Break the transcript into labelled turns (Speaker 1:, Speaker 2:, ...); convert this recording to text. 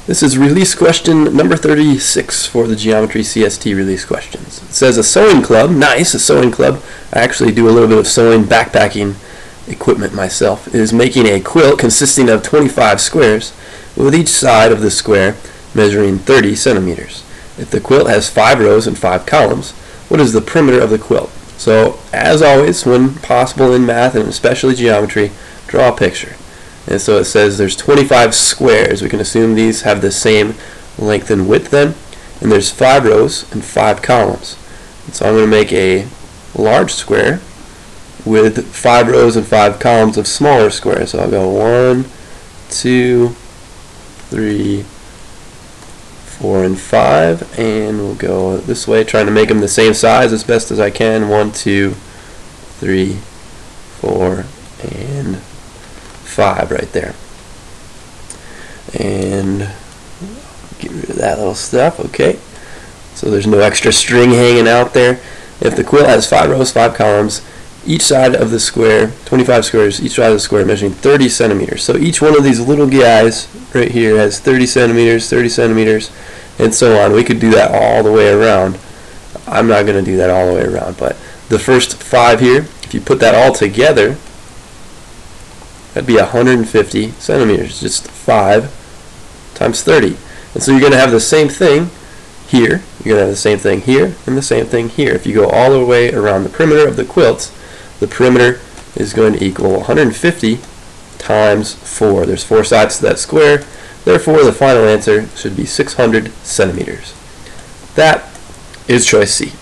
Speaker 1: This is release question number 36 for the Geometry CST release questions. It says a sewing club, nice, a sewing club. I actually do a little bit of sewing backpacking equipment myself. It is making a quilt consisting of 25 squares, with each side of the square measuring 30 centimeters. If the quilt has 5 rows and 5 columns, what is the perimeter of the quilt? So, as always, when possible in math and especially geometry, draw a picture. And so it says there's 25 squares. We can assume these have the same length and width then. And there's 5 rows and 5 columns. And so I'm going to make a large square with 5 rows and 5 columns of smaller squares. So I'll go 1, 2, 3, 4, and 5. And we'll go this way, trying to make them the same size as best as I can. 1, 2, 3, 4, and 5 right there. And get rid of that little stuff. Okay, so there's no extra string hanging out there. If the quilt has 5 rows, 5 columns, each side of the square, 25 squares, each side of the square measuring 30 centimeters. So each one of these little guys right here has 30 centimeters, and so on. We could do that all the way around. I'm not going to do that all the way around, but the first 5 here, if you put that all together, that'd be 150 centimeters, just 5 times 30. And so you're going to have the same thing here, you're going to have the same thing here, and the same thing here. If you go all the way around the perimeter of the quilt, the perimeter is going to equal 150 times 4. There's 4 sides to that square, therefore the final answer should be 600 centimeters. That is choice C.